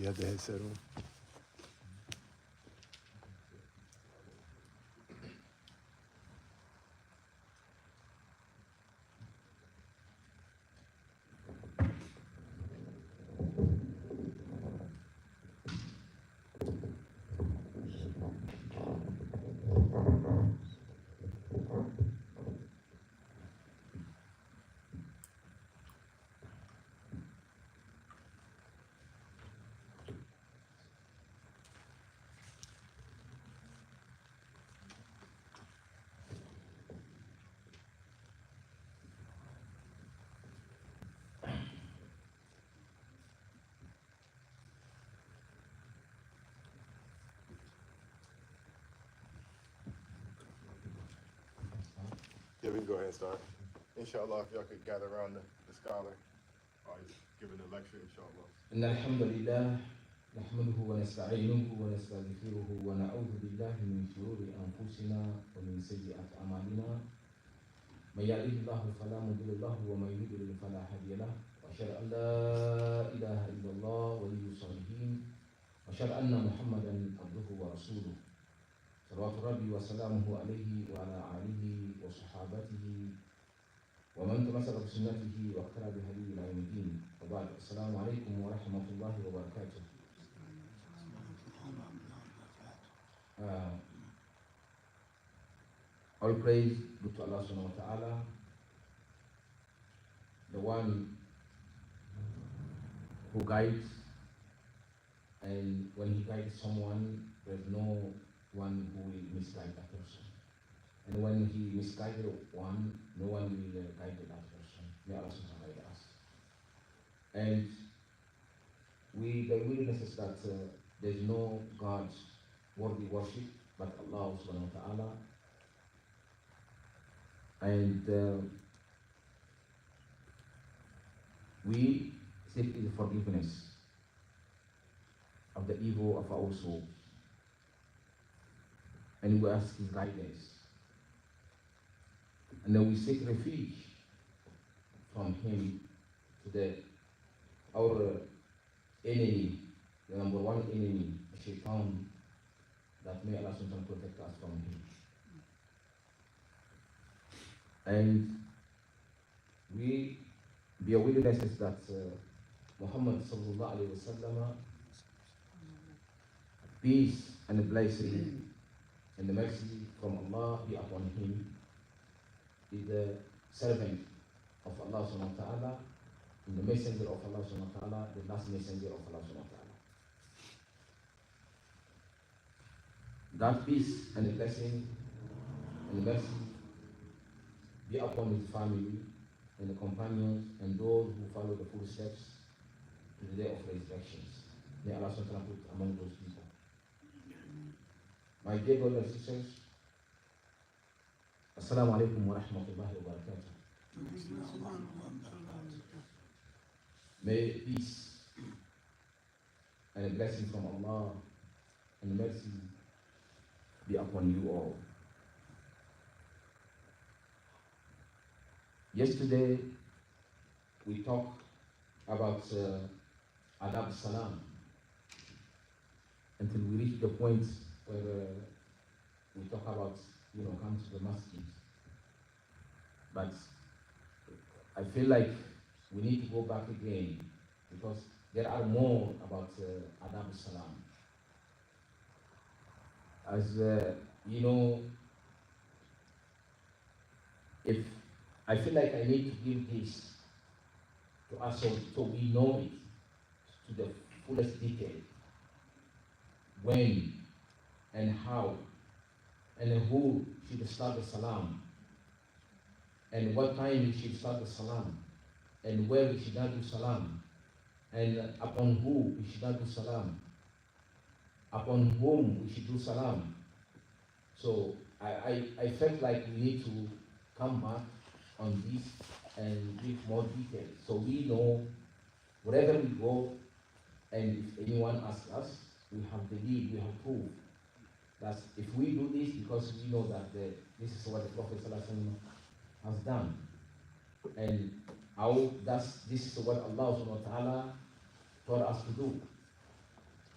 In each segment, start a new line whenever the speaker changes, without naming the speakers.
You have the headset on.
Yeah, we can go ahead and start. Inshallah, if y'all could gather around the scholar while he's giving the lecture, inshallah.
إن الحمد لله نحمده ونستعينه ونستغفره ونعوذ بالله من شرور أنفسنا ومن سيئات أعمالنا من يهده الله فلا مضل له ومن يضلل فلا هادي له وأشهد أن لا إله إلا الله ولي الصالحين وأشهد أن محمدا عبده ورسوله صلوات ربي وسلامه عليه وعلى آله وصحابته ومن تمسك بسنته واقتنع بهديه الى يوم الدين وبعد السلام عليكم ورحمه الله وبركاته. All praise due to Allah subhanahu wa ta'ala, the one who guides, and when he guides someone, there's no one who will misguide that person. And when he misguided one, no one will guide that person. May Allah guide us. And the witness is that there is no God worthy worship but Allah subhanahu wa ta'ala. And we seek His forgiveness of the evil of our souls. And we ask His guidance. And then we seek refuge from Him to our enemy, the number one enemy, Shaitan, that may Allah subhanahu protect us from him. And we bear witnesses that Muhammad sallallahu alaihi wasallam, peace and blessing and the mercy from Allah be upon him, is the servant of Allah subhanahu wa ta'ala, and the messenger of Allah subhanahu wa ta'ala, the last messenger of Allah subhanahu wa ta'ala. That peace and the blessing and the mercy be upon his family and the companions and those who follow the footsteps to the day of resurrection. May Allah subhanahu wa ta'ala put among those people. My dear brothers and sisters, Assalamu alaikum wa rahmatullahi wa barakatuh. May peace and a blessing from Allah and mercy be upon you all. Yesterday, we talked about Adab Salam until we reached the point where we talk about, come to the masjid. But I feel like we need to go back again because there are more about Adab Salam. As if I feel like I need to give this to us so we know it to the fullest detail. When and how and who should start the salam, and what time we should start the salam, and where we should not do salam, and upon who we should not do salam, upon whom we should do salam. So I felt like we need to come back on this and give more details so we know wherever we go, and if anyone asks us, we have the lead, we have proof that if we do this because we know that this is what the Prophet ﷺ has done, and this is what Allah subhanahu wa ta'ala taught us to do.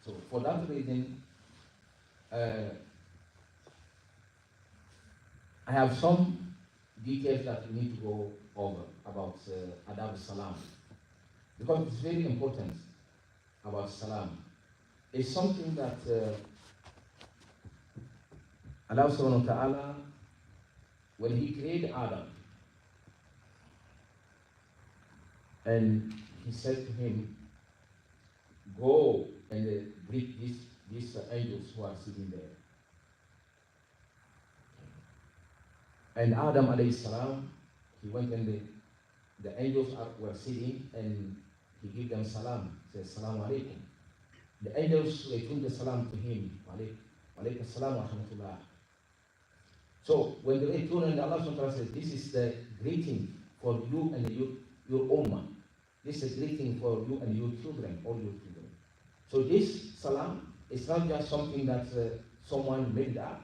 So for that reason, I have some details that we need to go over about adab salam, because it's very important about salam. It's something that Allah subhanahu wa ta'ala, when He created Adam, and He said to him, go and greet these angels who are sitting there. And Adam alayhi salam, he went and the angels were sitting, and he gave them salam, says salam alaikum. The angels returned the salam to him, alaikum salam wa rahmatullah. So when they returned, and Allah subhanahu wa ta'ala says, this is the greeting for you and your ummah. This is a greeting for you and your children, all your children. So this salam is not just something that someone made up.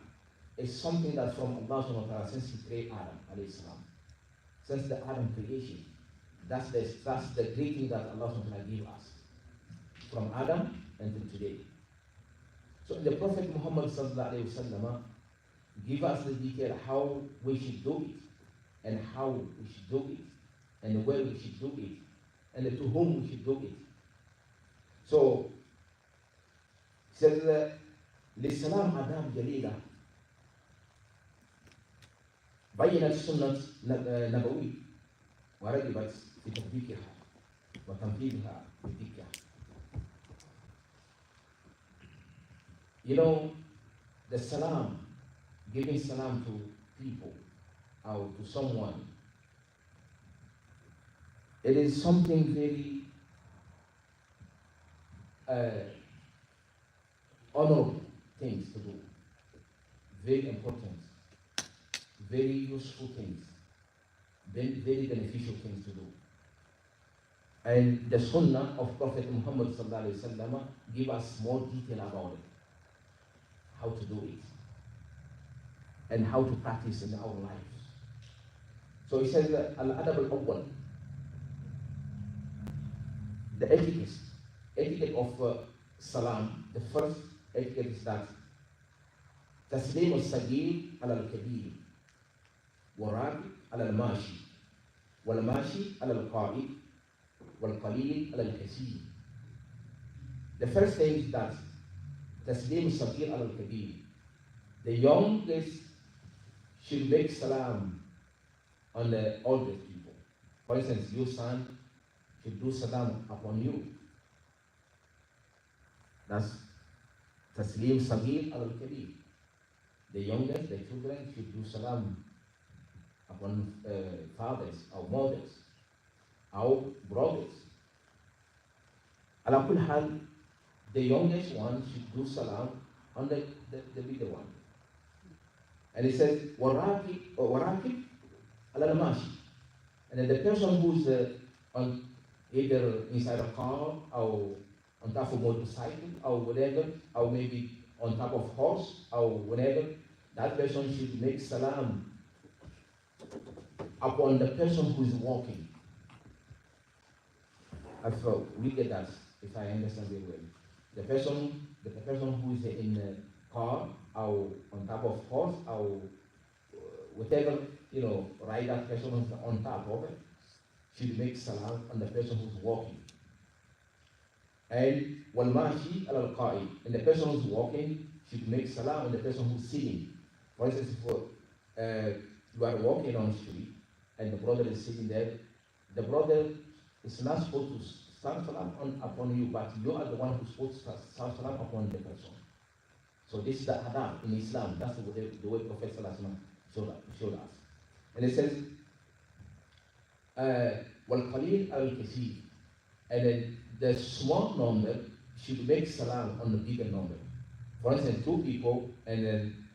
It's something that from Allah subhanahu wa ta'ala, since He created Adam alayhi salam. Since the Adam creation. That's the greeting that Allah subhanahu wa ta'ala gave us. From Adam until today. So the Prophet Muhammad sallallahu alayhi wa sallam give us the detail how we should do it, and how we should do it, and where we should do it, and to whom we should do it. So, he says, للسلام آداب جليلة بينت سنة نبوي ورغبت في تطبيقها وتنفيذها بدقة. You know, the salam, giving salam to people or to someone, it is something very honorable things to do, very important, very useful things, very beneficial things to do. And the sunnah of Prophet Muhammad sallallahu alaihi wasallam give us more detail about it, how to do it, and how to practice in our lives. So he says, al-adab al-awwal, the etiquette of salam. The first etiquette is that تسليم الصغير على الكبير والراكب على الماشي والماشي على القائد والقليل على الكثير. The first thing is that تسليم الصغير على الكبير. The youngest should make salam on the oldest people. For instance, your son should do salam upon you. That's taslim sagir al-kabir. The youngest, the children, should do salam upon fathers or mothers or brothers. Ala kul hal, the youngest one should do salam on the bigger one. And it says, warakib ala al-mashi. And then the person who's on either inside a car or on top of a motorcycle or whatever, or maybe on top of horse or whatever, that person should make salam upon the person who is walking. I thought we get that, if I understand very well. The person who is in a car or on top of horse or whatever, ride that person on top of it, should make salam on the person who's walking. And walmashi al qaid, and the person who's walking should make salam on the person who's sitting. For instance, if you are walking on the street and the brother is sitting there, the brother is not supposed to start salam upon you, but you are the one who's supposed to start salam upon the person. So this is the adab in Islam. That's the way Prophet showed us. And it says, وَالْقَلِيلُ al-kaseer, and then the small number should make salam on the bigger number. For instance, 2 people, and then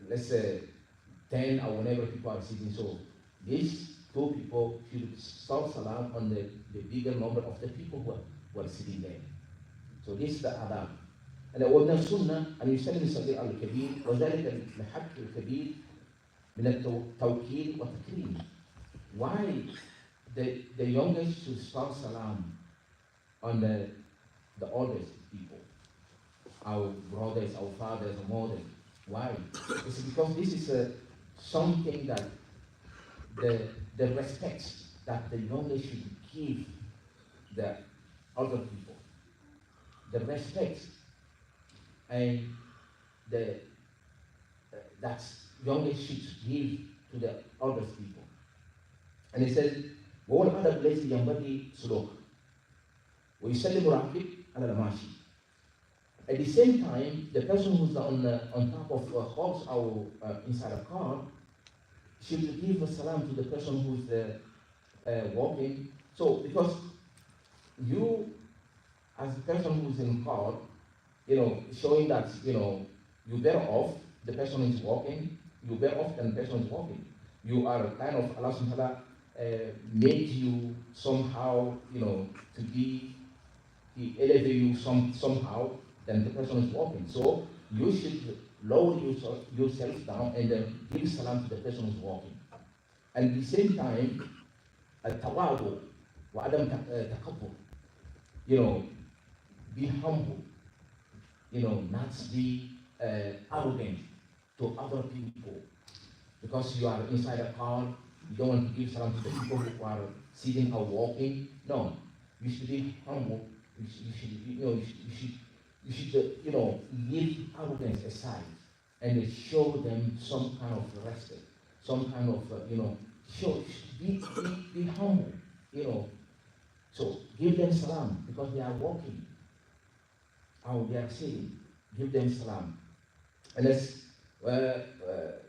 let's say 10 or whenever people are sitting. So these 2 people should start salam on the bigger number of the people who are sitting there. So this is the adab. And ومن السنة أن يسلم الصغير على الكبير وذلك لحق الكبير من التوكيل والتكريم. Why the youngest should start salam on the oldest people? our brothers, our fathers, and mothers. Why? It's because this is something that the respect that the youngest should give the other people. The respect and the that youngest should give to the other people. And he says, وهو الأدب الذي ينبغي سلوكه ويسلم راكب على الماشي. At the same time, the person who's on top of a horse or inside a car should give a salam to the person who's walking. So, because you, as the person who's in car, showing that, you're better off, the person is walking, you're better off than the person is walking. You are kind of, Allah subhanahu wa ta'ala made you somehow, to be, He elevated you somehow than the person is walking. So you should lower yourself down and then give salam to the person who's walking. And at the same time, التواضع وعدم تكبر, be humble, not be arrogant to other people. Because you are inside a car, you don't want to give salam to the people who are sitting or walking. No, you should be humble. You should leave arrogance aside and show them some kind of respect, some kind of be humble. So give them salam because they are walking or they are sitting. Give them salam. And as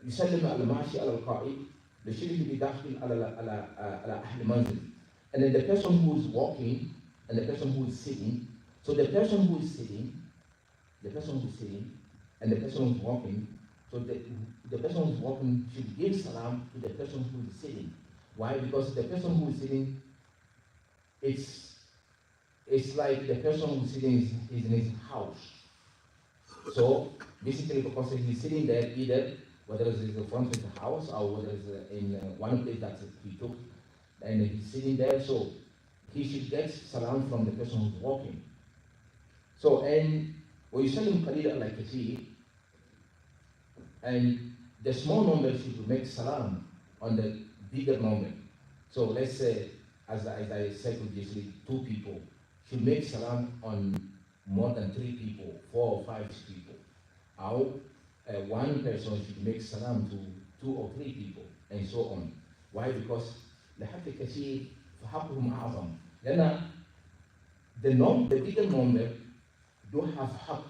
يسلم على الماشي على القائد لشبه بداخل على أهل المنزل. And then the person who is walking and the person who is sitting. So the person who is sitting, and the person who is walking. So the person who is walking should give salam to the person who is sitting. Why? Because the person who is sitting, it's like the person who is sitting is in his house. So basically, because he's sitting there, either whether it's in front of the house or whether it's in one place that he took, and he's sitting there, so he should get salam from the person who's walking. So, and ويسلم قليلا على كثير, and the small number should make salam on the bigger number. So let's say, as I said previously, 2 people should make salam on more than 3 people, 4 or 5 people. Or one person should make salam to 2 or 3 people, and so on. Why? Because لحق كثير فحقهم أعظم. لأن the bigger number do have haq,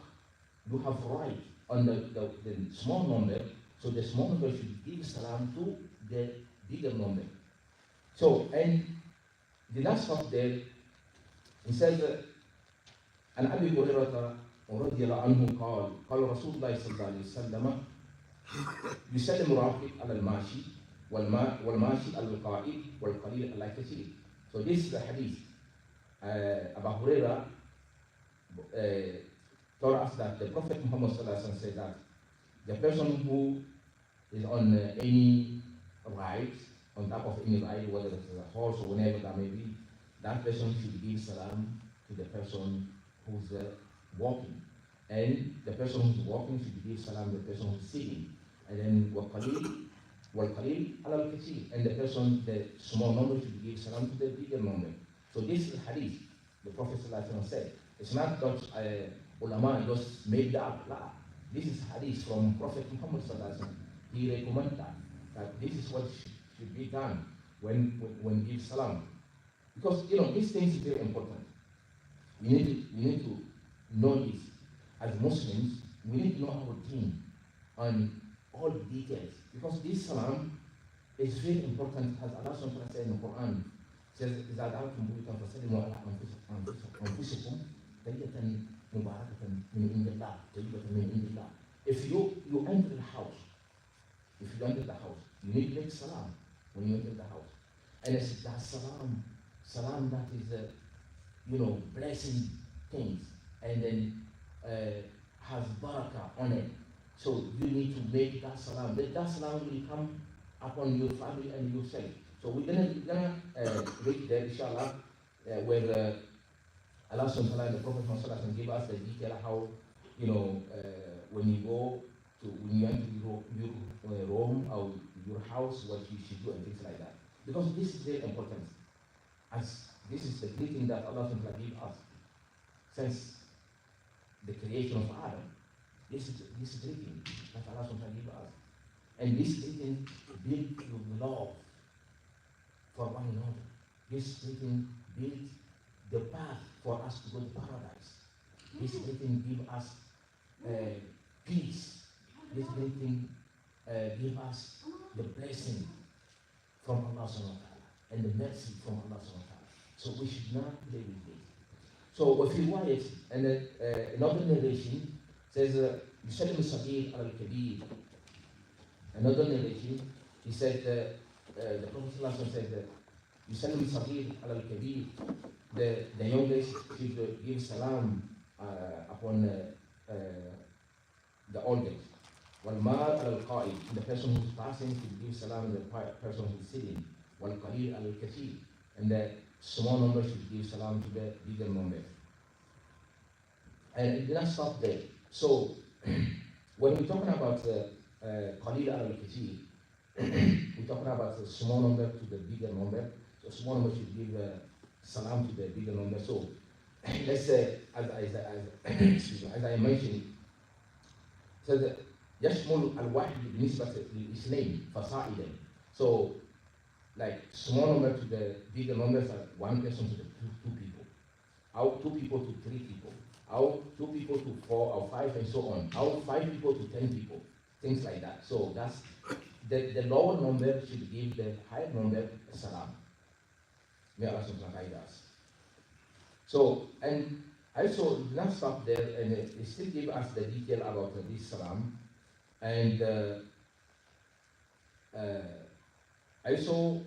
do have right on the small number, so the small number should give salam to the bigger number. So, and the last stop there, he says, عن أبي هريرة رضي الله عنه قال رسول الله صلى الله عليه وسلم يسلم راكب على الماشي والماشي على القائد والقليل على الكثير. So this is the hadith. Abu Huraira told us that the Prophet Muhammad said that the person who is on any ride, on top of any ride, whether it's a horse or whatever that may be, that person should give salam to the person who's walking. And the person who's walking should give salam to the person who's sitting. And then وَالْقَلِيلِ عَلَى الْكَثِيرِ, and the person, the small number, should give salam to the bigger number. So this is hadith. The Prophet said, it's not just ulama just made up. This is hadith from Prophet Muhammad. He recommended that this is what should be done when give salam. Because these things is very important. We need to know this. As Muslims, we need to know our deen on all the details. Because this salam is very important, as Allah subhanahu wa ta'ala said in the Quran. Says, إذا دعوتم بيوتا فسلموا على أنفسكم تحية مباركة من عند الله طيبة من عند الله. If you enter the house, you need to make salam when you enter the house. And it's that salam that is blessing things, and then has barakah on it. So you need to make that salam. That salam will come upon your family and yourself. So we're gonna read there, inshallah, where Allah subhanahu wa ta'ala and the Prophet Muhammad give us the detail how when you enter your Rome or your house, what you should do and things like that. Because this is very important, as this is the greeting that Allah gave us since the creation of Adam. This greeting that Allah gave us. And this greeting built your love for one another. This greeting built the path for us to go to paradise. This greeting give us peace. This greeting give us the blessing from Allah subhanahu wa ta'ala and the mercy from Allah subhanahu wa ta'ala. So we should not play with it. So وفي رواية and another narration says يسلم الصغير على الكبير. Another narration, he said the Prophet said يسلم الصغير على الكبير. The youngest should give salam upon the oldest. والمار على القائد. The person who is passing should give salam to the person who is sitting. والقليل على الكثير. And the small number should give salam to the bigger number. And it did not stop there. So when we're talking about qalil al-kathir, we're talking about the small number to the bigger number. So small number should give salam to the bigger number. So let's say, as I mentioned, so that يشمل الواحد بالنسبة للاثنين فصاعدا. So like small number to the bigger numbers are one person to the two people, or 2 people to 3 people, or 2 people to 4 or 5 and so on, or 5 people to 10 people, things like that. So that's the lower number should give the higher number a salam. May Allah subhanahu wa ta'ala guide us. So, and also it did not stop there, and it still give us the detail about this salam. And also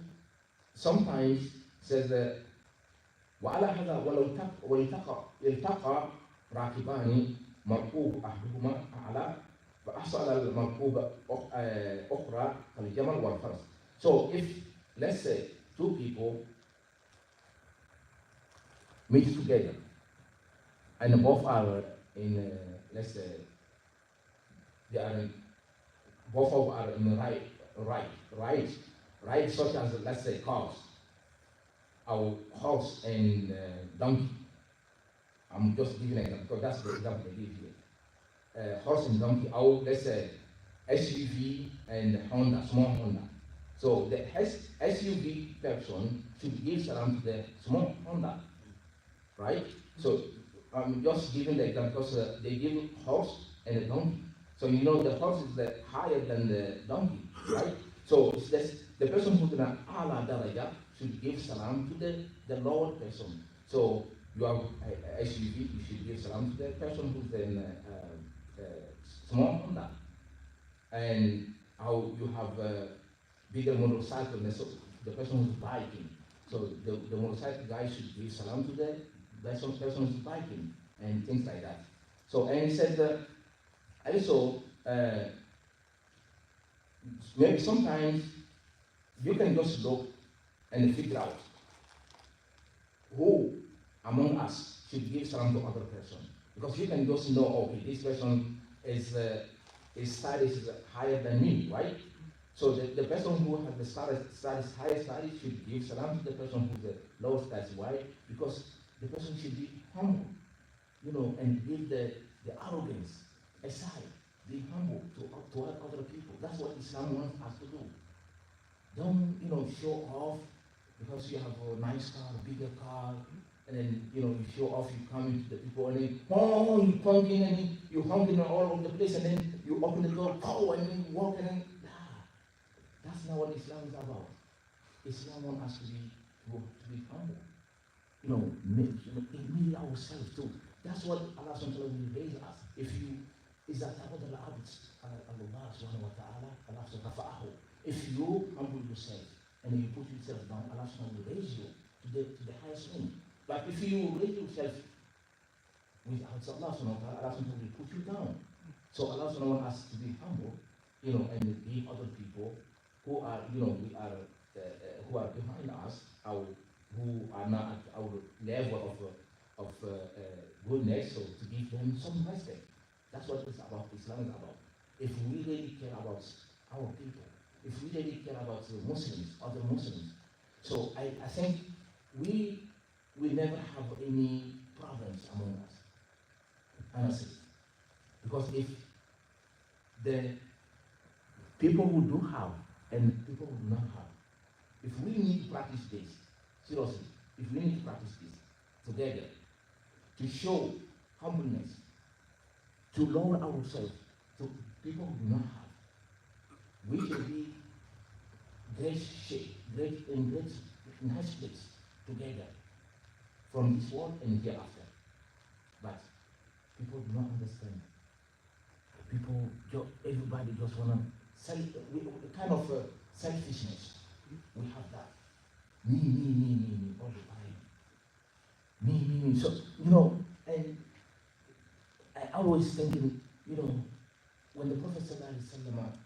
sometimes says that وعلى هذا ولو التقى راكبان مركوب أحدهما أعلى فأحصل المركوب أخرى الجمل والفرس. So if let's say 2 people meet together and both are in let's say they are in, both of are in the right, such as let's say cars, or horse and donkey. I'm just giving an example because that's the example I give here. Horse and donkey, or let's say SUV and Honda, small Honda. So the SUV person should give salam to the small Honda, right? So I'm just giving the example because they give horse and a donkey. So you know the horse is higher than the donkey, right? So it's the person who's in an ala daraja should give salam to the lower person. So you have SUV, you should give salam to the person who's in small Honda. And how you have a bigger motorcycle, the person who's biking. So the motorcycle guy should give salam to the person who's biking and things like that. So, and he said that also, maybe sometimes you can just look and figure out who among us should give salam to other person. Because you can just know, okay, this person is his studies is higher than me, right? So the person who has the studies higher studies should give salam to the person who's the lower studies. Why? Because the person should be humble, and give the arrogance aside. Be humble to other people. That's what Islam wants us to do. Don't, show off because you have a nice car, a bigger car, and then, you show off, you come into the people, and then, you come in, and you honking all over the place, and then you open the door, and then you walk, and then, that's not what Islam is about. Islam wants us to be humble. Admit ourselves too. That's what Allah subhanahu wa ta'ala will raise us. If you إذا تعبد العبد الله سبحانه وتعالى Allah subhanahu wa ta'ala. If you humble yourself and you put yourself down, Allah subhanahu wa ta'ala will raise you to the highest thing. But if you raise yourself without Allah subhanahu wa ta'ala, Allah subhanahu wa ta'ala will put you down. So Allah subhanahu wa ta'ala wants us to be humble, and give other people who are, who are behind us, or who are not at our level of goodness, so to give them some respect. Islam is about. If we really care about our people, if we really care about the Muslims, other Muslims. So I think we will never have any problems among us, honestly. Because if the people who do have and people who do not have, if we need to practice this, seriously, if we need to practice this together, to show humbleness, to lower ourselves to people who do not have, we should be great shape, great nice place together from this world and hereafter. But people do not understand. People, everybody just wanna kind of selfishness. We have that. Me all the time. Me. So and I always thinking, when the Prophet ﷺ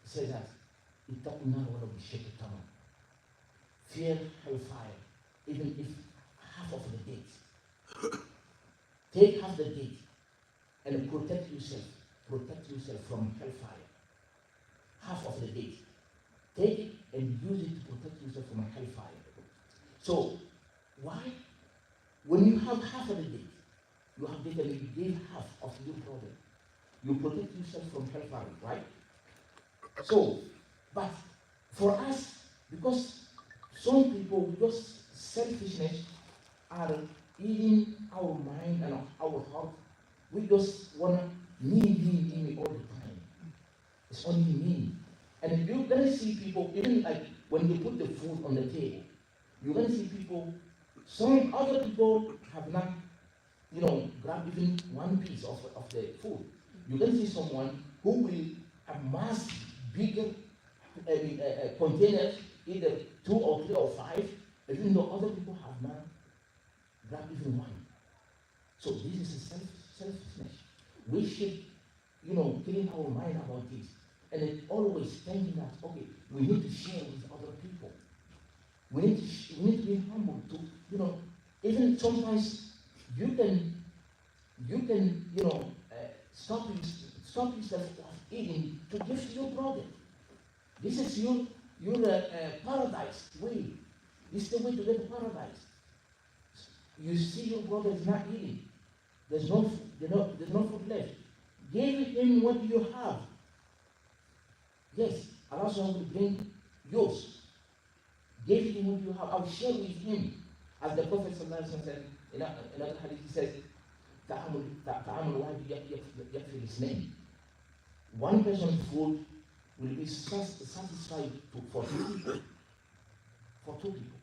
said that, "Ittaqu nar wa law bi-shiqqi tamr." Fear hellfire, even if half of the gate. Take half the gate and protect yourself from hellfire. Half of the gate. Take it and use it to protect yourself from a hellfire. So, why? When you have half of the gate, you have data, you gave half of your problem. You protect yourself from hellfire, right? So, but for us, because some people with just selfishness are eating our mind and our heart, we just wanna me all the time. It's only me. And you're gonna see people, even like when you put the food on the table, you're gonna see people, some other people have not, grabbed even one piece of the food. You're gonna see someone who will amass bigger containers, either 2 or 3 or 5, even though other people have not grabbed even one. So this is a selfishness. We should, clean our mind about this. And it always thinking that, okay, we need to share with other people. We need to be humble to, even sometimes you can, stop yourself from eating to give to your brother. This is your paradise way. This is the way to get to paradise. You see your brother is not eating. There's no food left. Give him what you have. Yes, Allah will bring yours. Give him what you have. I'll share with him. As the Prophet said in another hadith, he says, his name. One person's food will be satisfied for 2 people. For 2 people.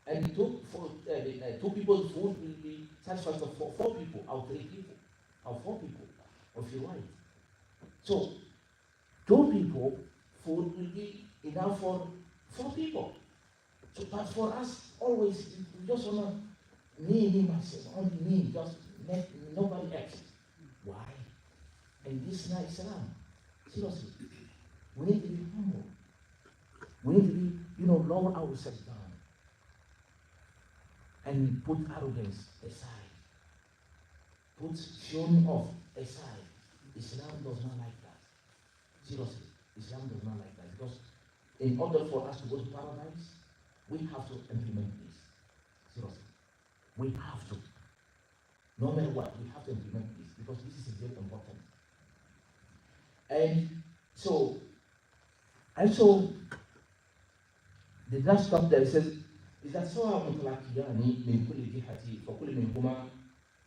And 2 people's food will be satisfied for 4 people, or 3 people, or 4 people, if you like. So, 2 people, food will be enough for 4 people. So, but for us, always, we just want to me, myself, only me, just nobody else. Why? And this is not Islam. Seriously. We need to be humble. We need to be, lower ourselves down. And put arrogance aside. Put showing off aside. Islam does not like that. Seriously, Islam does not like that. Because in order for us to go to paradise, we have to implement this. Seriously. We have to. No matter what, we have to implement this because this is very important. And so, also, the last stop there says, إذا سوى متلاقيان من كل جهة فكل منهما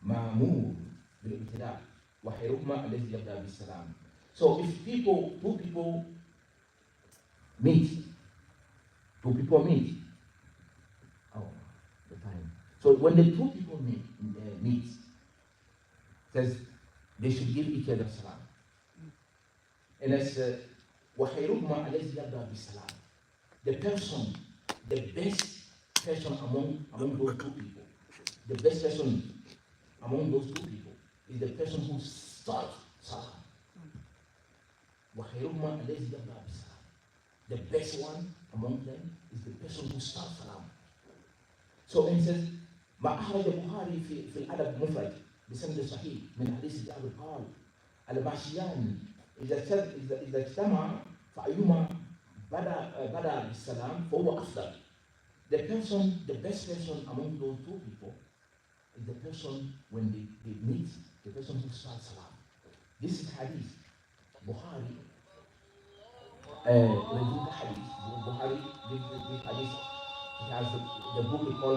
مأمور بالابتلاء وخيرهما الذي يبدأ بالسلام. So if 2 people meet, the time. So when the 2 people meet, says they should give each other salam. And as وخيرهما الذي يبدأ بالسلام. The best person among those 2 people, the best person among those 2 people is the person who starts salam. وخيرهما الذي يبدأ بالسلام. The best one among them is the person who starts salam. So he says, ما أخرج البخاري في الأدب المفرد بسند صحيح من حديث جابر قال الماشيان إذا اجتمع فأيهما بدأ بالسلام فهو أفضل. The best person among those two people is the person when they meet, the person who starts salam. This is hadith. Bukhari reviewed the hadith. Bukhari did hadith. He has the book we call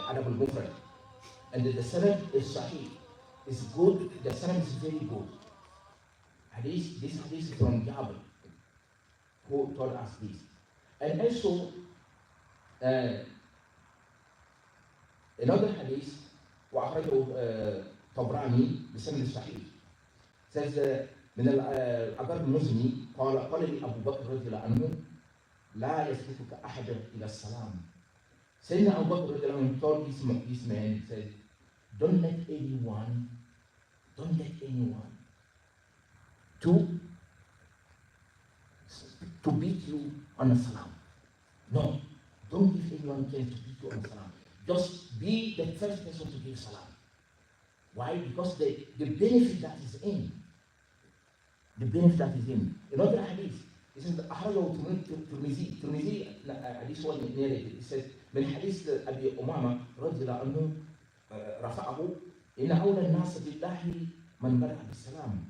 Adab al-Mufrad. And the sanad is sahih. It's good. The sanad is very good. This hadith is from Jabir, who told us this. And also, another hadith, وأخرجه طبراني بسند صحيح. Says من الأبر المزني قال لي أبو بكر رضي الله عنه لا يسبقك أحد إلى السلام. سيدنا أبو بكر رضي الله عنه told this man, said, don't let anyone to beat you on a salam. No, don't give anyone chance to beat you on a salam. Just be the first person to give salam. Why? Because the benefit that is in. The benefit that is in. Another hadith, it says, أخرجه ترمذي hadith one narrated. It says, من حديث أبي أمامة رضي الله عنه رفعه إن أولى الناس بالله من بدأ بالسلام.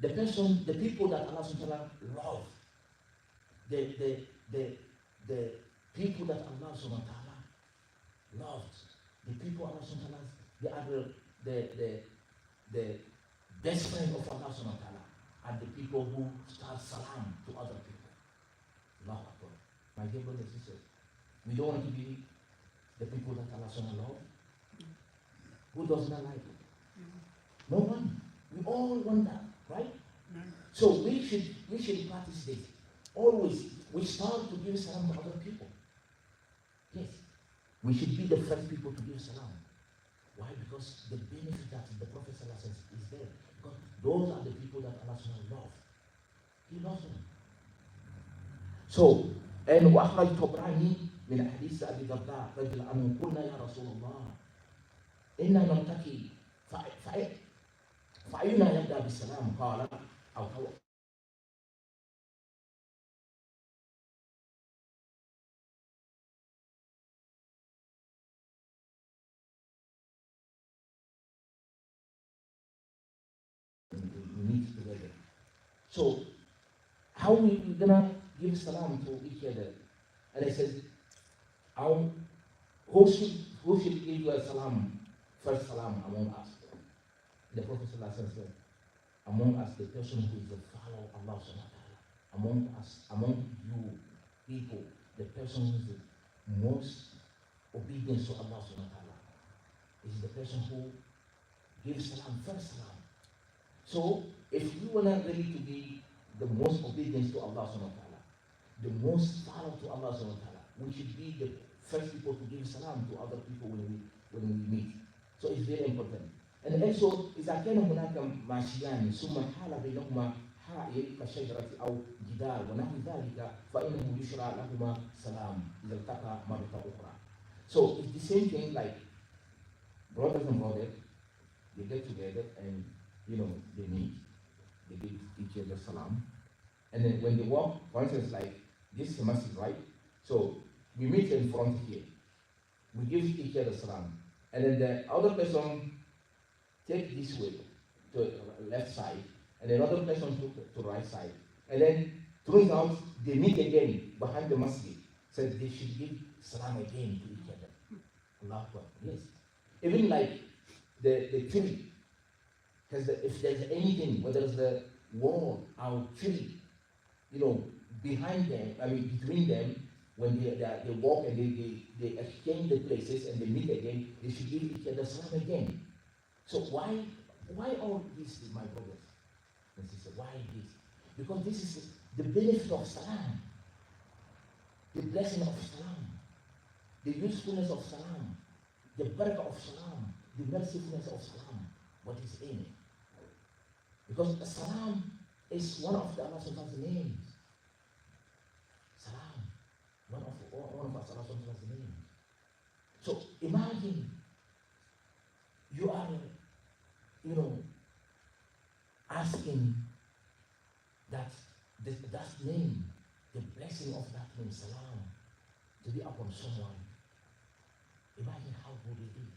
The people that Allah subhanahu wa ta'ala love, the people that Allah subhanahu wa ta'ala loves, the people Allah subhanahu wa ta'ala, they are the best friend of Allah subhanahu wa ta'ala, are the people who start salam to other people. Allahu Akbar. My dear brothers and sisters, we don't want to be the people that Allah subhanahu wa ta'ala loves. Who does not like it? No one. We all want that, right? So we should practice this. Always, we start to give salam to other people. Yes. We should be the first people to give salam. Why? Because the benefit that the Prophet says is there. Because those are the people that Allah loves. He loves them. So, and وأخرج طبراني من حديث أبي الدرداء رضي الله عنه قلنا يا رسول الله إنا نرتقي فأينا يبدأ بالسلام قال أو meet together. So, how we gonna give salam to each other? And I said, who should give a salam, first salam among us? The Prophet said, among us, the person who is a follower of Allah subhanahu wa ta'ala. Among us, among you people, the person who is the most obedient to Allah subhanahu wa ta'ala is the person who gives salam, first salam. So, if we want really to be the most obedient to Allah subhanahu wa ta'ala, the most follow to Allah subhanahu wa ta'ala, we should be the first people to give salam to other people when we meet. So it's very important. And also, إذا كان هناك ماشيان ثم حال بينهما حائل كشجرة أو جدار ونحو ذلك فإنه يشرع لهما سلام إذا التقى مرة أخرى. So it's the same thing like brothers and brothers, they get together and they meet, they give each other salam, and then when they walk, for instance, like this is a masjid, right? So we meet in front here, we give each other salam, and then the other person take this way to left side, and another person to right side, and then turns out they meet again behind the masjid, so they should give salam again to each other. Allah Akbar. Yes. Even like the tree. Because if there's anything, whether it's the wall or tree, behind them, between them, when they walk and they exchange the places and they meet again, they should give each other salam again. So why all this, my brothers and sisters? Why this? Because this is the benefit of salam, the blessing of salam, the usefulness of salam, the barakah of salam, the mercifulness of salam, what is in it. Because salam is one of the Allah's names. Salam, one of Allah's names. So imagine you are, the blessing of that name, salam, to be upon someone. Imagine how good it is.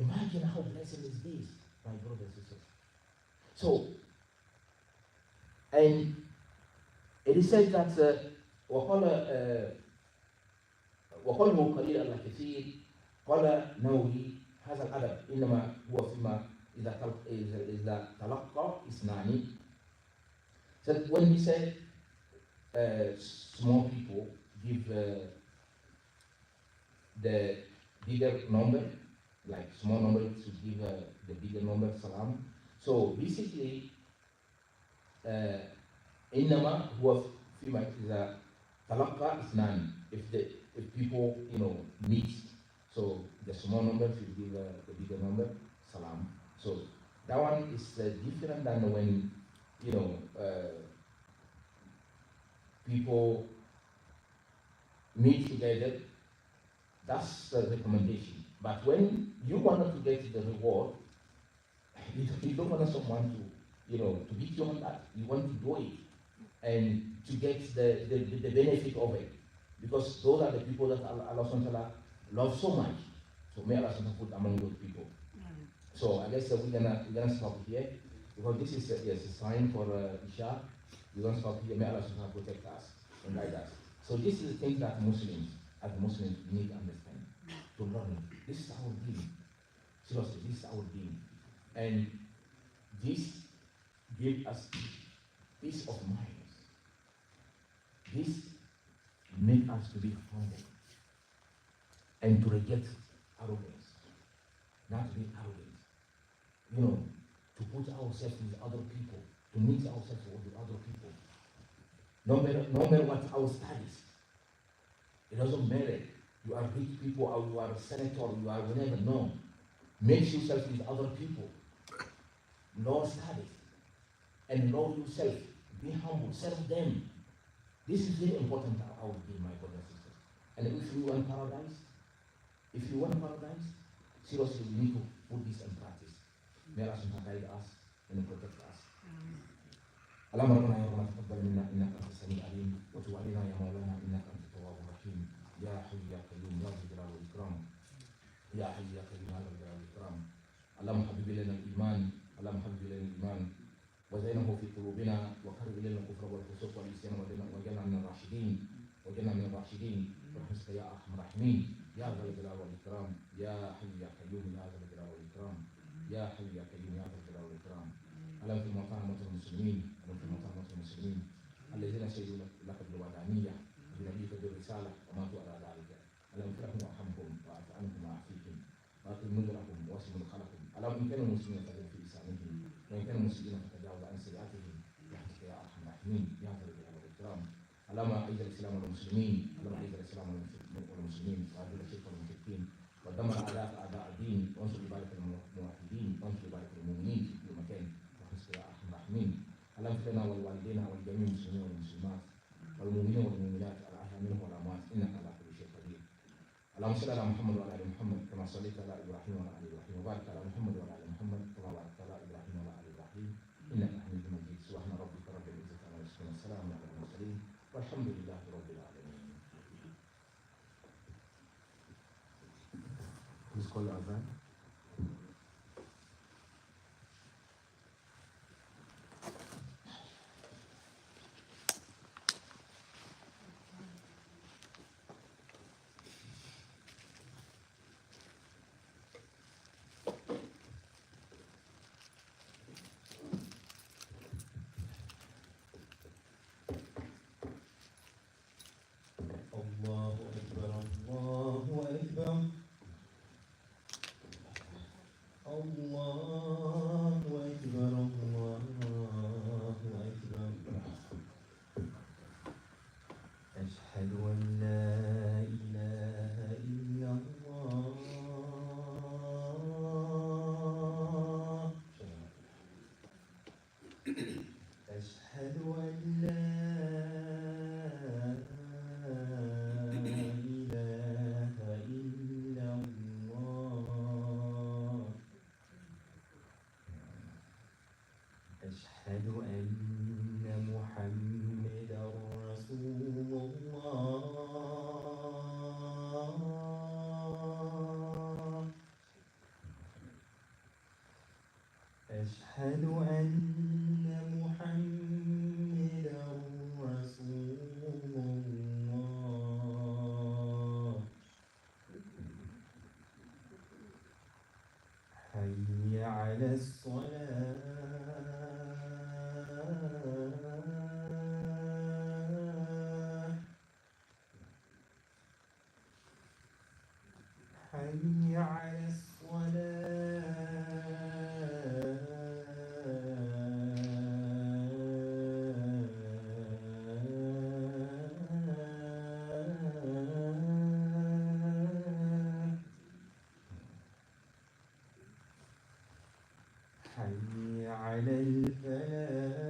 Imagine how blessed is this, my brothers and sisters. So, and it is said that وقوله قليل الله كثير قال نووي هذا الأدب إنما هو فيما إذا تلقى اثنان. So when we say small people give the bigger number, like small number to give the bigger number salam. So basically, إنما هو فيما إذا تلقى اثنان. If people meet, so the small number should give the bigger number salam. So that one is different than when people meet together. That's the recommendation. But when you wanted to get the reward, you don't want someone to beat you on that. You want to do it and to get the benefit of it. Because those are the people that Allah subhanahu wa ta'ala loves so much. So may Allah subhanahu wa ta'ala put among those people. So I guess we're gonna stop here because this is a sign for Isha. We're gonna stop here. May Allah subhanahu wa ta'ala protect us and guide us. So this is the thing that Muslims need to understand, to learn. This is our deen. Seriously, this is our deen. And this gives us peace of mind. This makes us to be humble and to reject arrogance. Not to be arrogant. To put ourselves with other people, to mix ourselves with other people. No matter what our studies. It doesn't matter. You are rich people or you are a senator, you are whatever. No. Mix yourself with other people. Know studies. And know yourself. Be humble. Serve them. This is very important to our deen, my brothers and sisters. And if you want paradise, seriously, we need to put this in practice. May Allah guide us and protect us. اللهم ربنا يا رب تقبل منا انك انت السميع العليم وتب علينا يا مولانا انك انت التواب الرحيم يا حي يا قيوم يا ذا الجلال والاكرام يا حي يا قيوم يا ذا الجلال والاكرام اللهم حبب الينا الايمان وزينه في قلوبنا وكره الينا الكفر والفسوق والعصيان واجعلنا من الراشدين برحمتك يا ارحم الراحمين يا ذا الجلال والاكرام يا حي يا قيوم يا ذا الجلال والاكرام يا حي يا قيوم يا ذا الجلال والاكرام اللهم في موتى المسلمين الذين شهدوا لك بالوحدانية بنبيك بالرسالة وماتوا على ذلك اللهم اغفر لهم وارحمهم واعف عنهم وعافيهم واكرم نزلهم واسع مدخلهم اللهم ان كانوا مسلمين فاغفر في لسانهم وان كانوا مسلمين فتجاوز عن سيئاتهم برحمتك يا ارحم الراحمين يا ذا الجلال والاكرام اللهم اعز الاسلام والمسلمين واذل الشرك والمشركين ودمر اعداء الدين وانصر عبادك الموحدين وانصر عبادك المؤمنين في كل مكان برحمتك يا ارحم الراحمين اللهم اغفر لنا ولوالدينا ولجميع المسلمين والمسلمات والمؤمنين والمؤمنات الاحياء منهم والاموات انك على كل شيء قدير. اللهم صل على محمد وعلى ال محمد كما صليت على ابراهيم وعلى ال ابراهيم وبارك على محمد وعلى ال محمد كما باركت على ابراهيم وعلى ال ابراهيم انك حميد مجيد. سبحان ربك رب العزه عما يصفون والسلام على المرسلين والحمد لله رب العالمين. Please call the adhan. أشهد أن محمدا رسول
حي على الفلاح